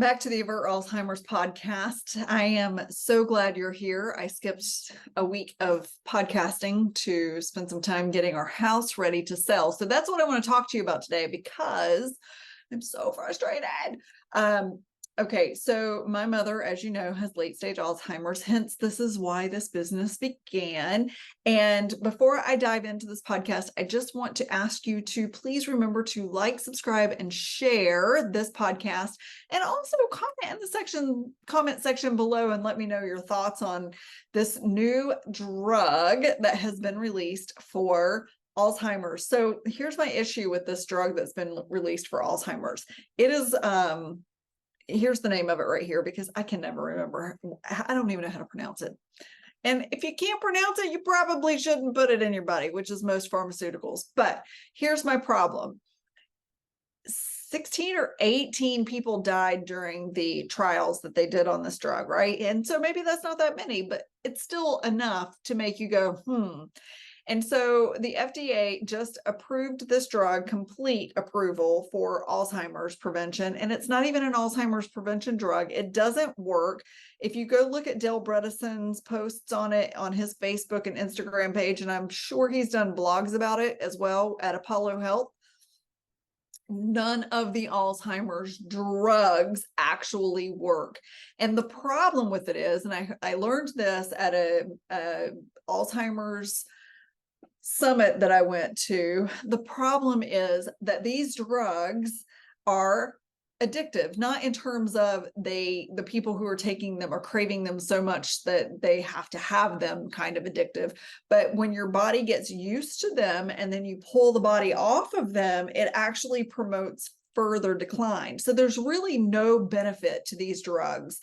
back to the Avert Alzheimer's podcast. I am so glad you're here. I skipped a week of podcasting to spend some time getting our house ready to sell. So that's what I want to talk to you about today because I'm so frustrated. Okay, so my mother, as you know, has late-stage Alzheimer's, hence this is why this business began. And before I dive into this podcast, I just want to ask you to please remember to like, subscribe, and share this podcast, and also comment in the comment section below and let me know your thoughts on this new drug that has been released for Alzheimer's. So here's my issue with this drug that's been released for Alzheimer's. It is here's the name of it right here because I can never remember. I don't even know how to pronounce it. And if you can't pronounce it, you probably shouldn't put it in your body, which is most pharmaceuticals. But here's my problem. 16 or 18 people died during the trials that they did on this drug, right? And so maybe that's not that many, but it's still enough to make you go, And so the FDA just approved this drug, complete approval for Alzheimer's prevention. And it's not even an Alzheimer's prevention drug. It doesn't work. If you go look at Bredeson's posts on it on his Facebook and Instagram page, and I'm sure he's done blogs about it as well at Apollo Health, none of the Alzheimer's drugs actually work. And the problem with it is, and I learned this at a Alzheimer's summit that I went to, the problem is that these drugs are addictive, not in terms of the people who are taking them are craving them so much that they have to have them kind of addictive. But when your body gets used to them and then you pull the body off of them, it actually promotes further decline. So there's really no benefit to these drugs.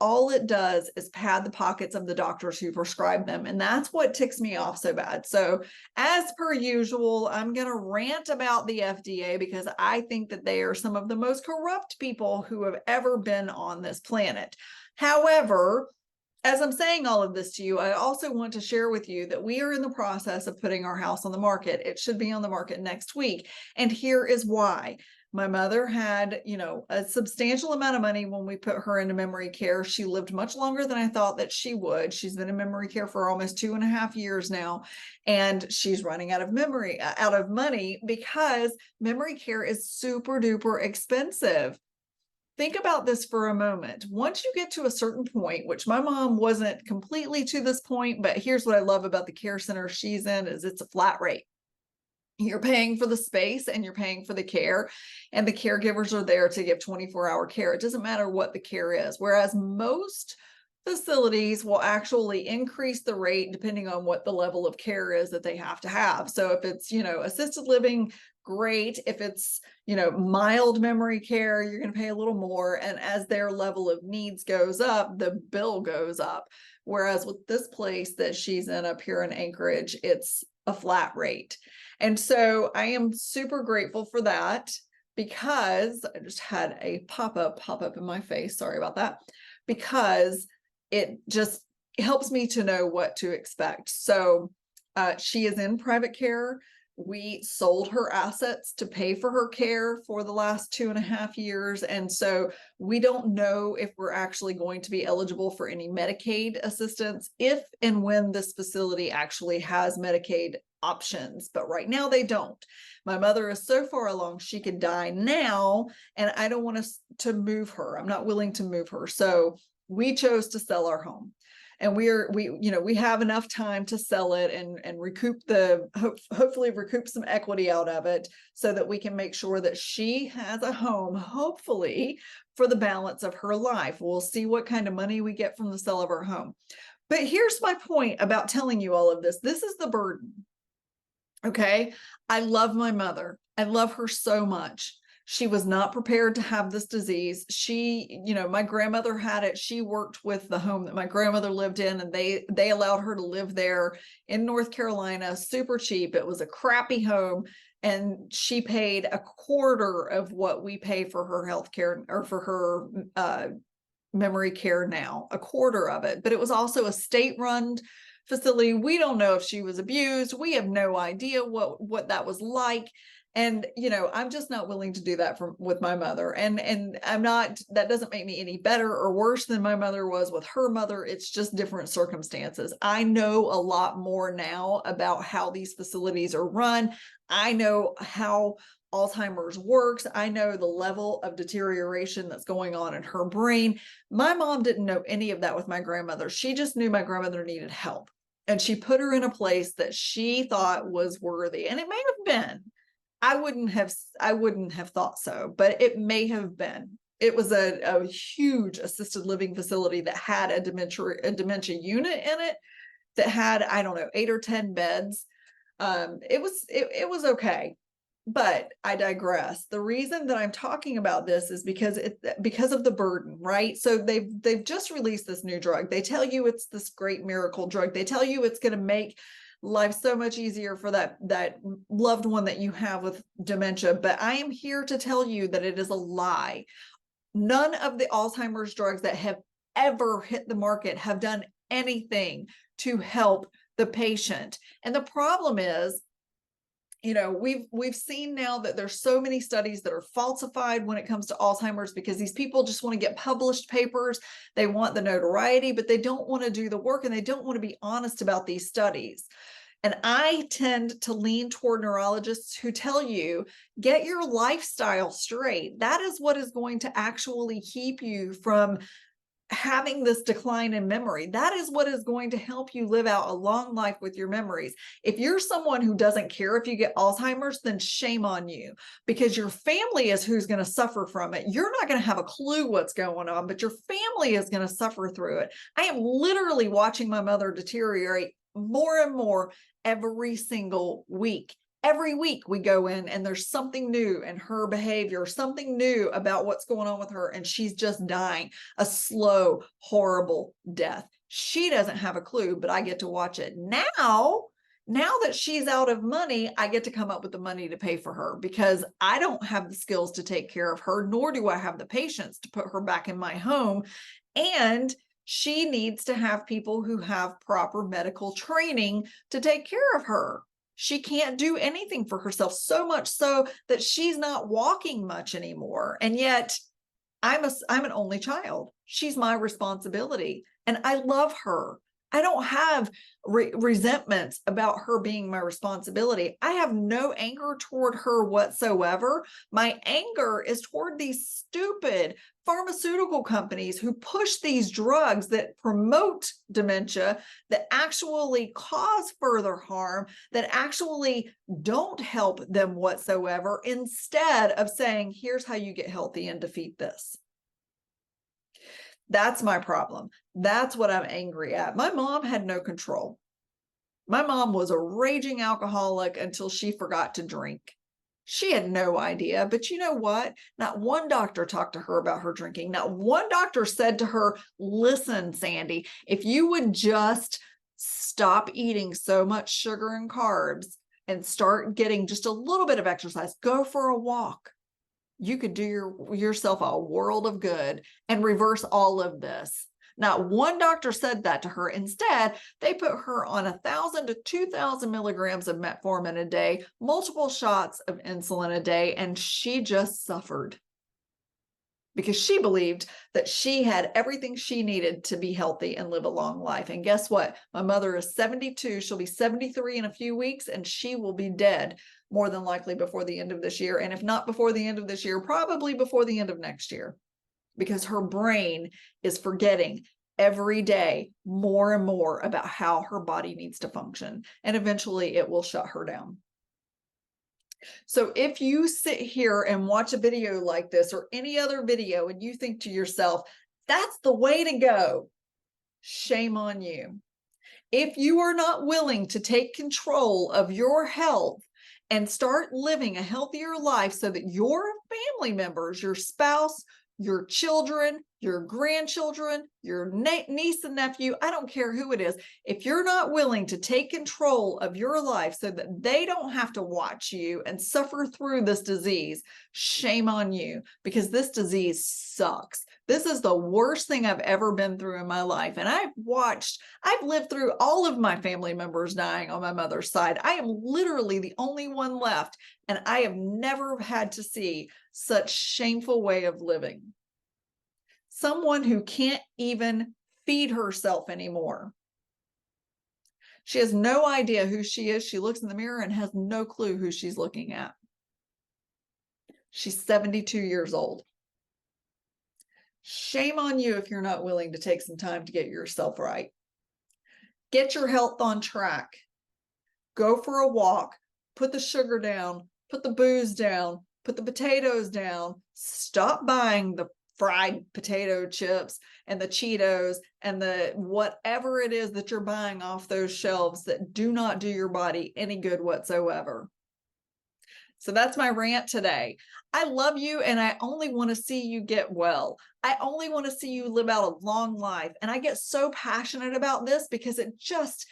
All it does is pad the pockets of the doctors who prescribe them. And that's what ticks me off so bad. So as per usual, I'm going to rant about the FDA because I think that they are some of the most corrupt people who have ever been on this planet. However, as I'm saying all of this to you, I also want to share with you that we are in the process of putting our house on the market. It should be on the market next week. And here is why. My mother had, a substantial amount of money when we put her into memory care. She lived much longer than I thought that she would. She's been in memory care for almost 2.5 years now, and she's running out of money because memory care is super duper expensive. Think about this for a moment. Once you get to a certain point, which my mom wasn't completely to this point, but here's what I love about the care center she's in is it's a flat rate. You're paying for the space and you're paying for the care, and the caregivers are there to give 24-hour care. It doesn't matter what the care is. Whereas most facilities will actually increase the rate depending on what the level of care is that they have to have. So if it's, assisted living, great. If it's, mild memory care, you're going to pay a little more. And as their level of needs goes up, the bill goes up. Whereas with this place that she's in up here in Anchorage, it's a flat rate. And so I am super grateful for that because I just had a pop up in my face. Sorry about that. Because it just helps me to know what to expect. So she is in private care. We sold her assets to pay for her care for the last 2.5 years. And so we don't know if we're actually going to be eligible for any Medicaid assistance if and when this facility actually has Medicaid options. But right now they don't. My mother is so far along, she could die now, and I don't want to move her. I'm not willing to move her. So we chose to sell our home. And we have enough time to sell it and recoup hopefully recoup some equity out of it so that we can make sure that she has a home, hopefully for the balance of her life. We'll see what kind of money we get from the sale of our home. But here's my point about telling you all of this. This is the burden. Okay. I love my mother. I love her so much. She was not prepared to have this disease. My grandmother had it. She worked with the home that my grandmother lived in, and they allowed her to live there in North Carolina, super cheap. It was a crappy home, and she paid a quarter of what we pay for her health care or for her memory care now, a quarter of it. But it was also a state-run facility. We don't know if she was abused. We have no idea what that was like. And, I'm just not willing to do that with my mother. And I'm not, that doesn't make me any better or worse than my mother was with her mother. It's just different circumstances. I know a lot more now about how these facilities are run. I know how Alzheimer's works. I know the level of deterioration that's going on in her brain. My mom didn't know any of that with my grandmother. She just knew my grandmother needed help. And she put her in a place that she thought was worthy. And it may have been. I wouldn't have thought so, but it may have been. It was a huge assisted living facility that had a dementia unit in it that had, I don't know, 8 or 10 beds. It was okay, but I digress. The reason that I'm talking about this is because of the burden, right? So they've just released this new drug. They tell you it's this great miracle drug. They tell you it's going to make life so much easier for that loved one that you have with dementia. But I am here to tell you that it is a lie. None of the Alzheimer's drugs that have ever hit the market have done anything to help the patient. And the problem is, we've seen now that there's so many studies that are falsified when it comes to Alzheimer's, because these people just want to get published papers. They want the notoriety, but they don't want to do the work, and they don't want to be honest about these studies. And I tend to lean toward neurologists who tell you, get your lifestyle straight. That is what is going to actually keep you from having this decline in memory. That is what is going to help you live out a long life with your memories. If you're someone who doesn't care if you get Alzheimer's, then shame on you, because your family is who's going to suffer from it. You're not going to have a clue what's going on, but your family is going to suffer through it. I am literally watching my mother deteriorate more and more every single week. Every week we go in and there's something new in her behavior, something new about what's going on with her, and she's just dying a slow, horrible death. She doesn't have a clue, but I get to watch it. Now that she's out of money, I get to come up with the money to pay for her, because I don't have the skills to take care of her, nor do I have the patience to put her back in my home. And she needs to have people who have proper medical training to take care of her. She can't do anything for herself, so much so that she's not walking much anymore. And yet I'm an only child. She's my responsibility, and I love her. I don't have resentments about her being my responsibility. I have no anger toward her whatsoever. My anger is toward these stupid pharmaceutical companies who push these drugs that promote dementia, that actually cause further harm, that actually don't help them whatsoever, instead of saying, here's how you get healthy and defeat this. That's my problem. That's what I'm angry at. My mom had no control. My mom was a raging alcoholic until she forgot to drink. She had no idea. But you know what? Not one doctor talked to her about her drinking. Not one doctor said to her, listen, Sandy, if you would just stop eating so much sugar and carbs and start getting just a little bit of exercise, go for a walk, you could do yourself a world of good and reverse all of this. Not one doctor said that to her. Instead, they put her on 1,000 to 2,000 milligrams of metformin a day, multiple shots of insulin a day, and she just suffered because she believed that she had everything she needed to be healthy and live a long life. And guess what? My mother is 72. She'll be 73 in a few weeks, and she will be dead more than likely before the end of this year. And if not before the end of this year, probably before the end of next year, because her brain is forgetting every day more and more about how her body needs to function. And eventually it will shut her down. So if you sit here and watch a video like this or any other video and you think to yourself, that's the way to go, shame on you. If you are not willing to take control of your health and start living a healthier life so that your family members, your spouse, your children, your grandchildren, your niece and nephew, I don't care who it is, if you're not willing to take control of your life so that they don't have to watch you and suffer through this disease, shame on you, because this disease sucks. This is the worst thing I've ever been through in my life. And I've lived through all of my family members dying on my mother's side. I am literally the only one left. And I have never had to see such shameful way of living. Someone who can't even feed herself anymore. She has no idea who she is. She looks in the mirror and has no clue who she's looking at. She's 72 years old. Shame on you if you're not willing to take some time to get yourself right. Get your health on track. Go for a walk. Put the sugar down. Put the booze down. Put the potatoes down. Stop buying the fried potato chips and the Cheetos and the whatever it is that you're buying off those shelves that do not do your body any good whatsoever. So that's my rant today. I love you and I only want to see you get well. I only want to see you live out a long life. And I get so passionate about this because it just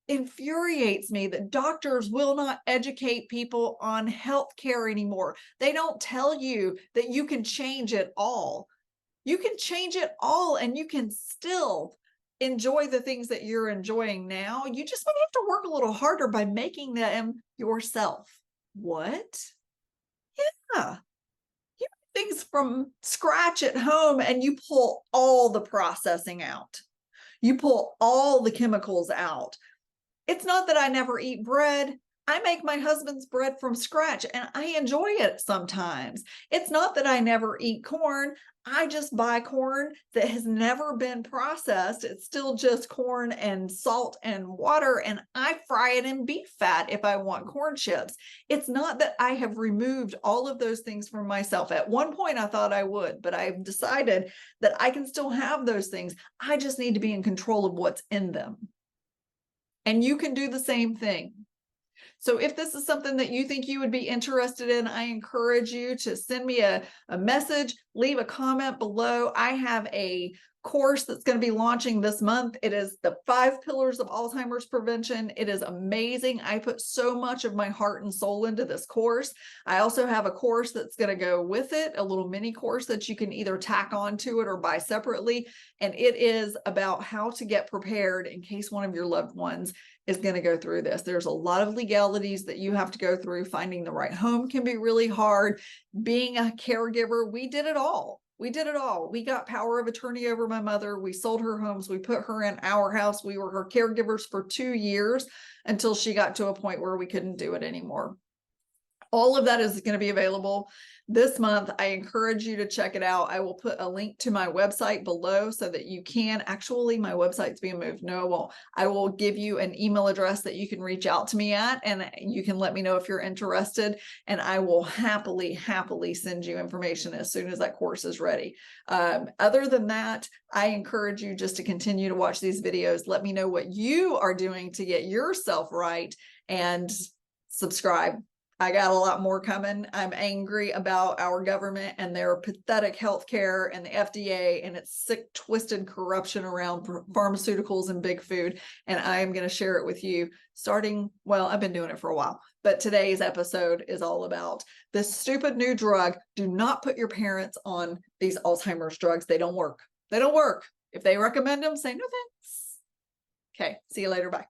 infuriates me that doctors will not educate people on healthcare anymore. They don't tell you that you can change it all. You can change it all and you can still enjoy the things that you're enjoying now. You just might have to work a little harder by making them yourself. What? Yeah. You do things from scratch at home and you pull all the processing out. You pull all the chemicals out. It's not that I never eat bread. I make my husband's bread from scratch and I enjoy it sometimes. It's not that I never eat corn. I just buy corn that has never been processed. It's still just corn and salt and water, and I fry it in beef fat if I want corn chips. It's not that I have removed all of those things from myself. At one point, I thought I would, but I've decided that I can still have those things. I just need to be in control of what's in them. And you can do the same thing. So if this is something that you think you would be interested in, I encourage you to send me a message, leave a comment below. I have a course that's going to be launching this month. It is the 5 pillars of Alzheimer's prevention. It is amazing. I put so much of my heart and soul into this course. I also have a course that's going to go with it, a little mini course that you can either tack on to it or buy separately. And it is about how to get prepared in case one of your loved ones is going to go through this. There's a lot of legalities that you have to go through. Finding the right home can be really hard. Being a caregiver, we did it all. We did it all. We got power of attorney over my mother. We sold her homes. We put her in our house. We were her caregivers for 2 years until she got to a point where we couldn't do it anymore. All of that is going to be available this month. I encourage you to check it out. I will put a link to my website below so that you can actually, my website's being moved. No, it won't. I will give you an email address that you can reach out to me at, and you can let me know if you're interested. And I will happily send you information as soon as that course is ready. Other than that, I encourage you just to continue to watch these videos. Let me know what you are doing to get yourself right, and subscribe. I got a lot more coming. I'm angry about our government and their pathetic healthcare and the FDA and its sick, twisted corruption around pharmaceuticals and big food. And I am going to share it with you starting, well, I've been doing it for a while, but today's episode is all about this stupid new drug. Do not put your parents on these Alzheimer's drugs. They don't work. They don't work. If they recommend them, say no thanks. Okay, see you later. Bye.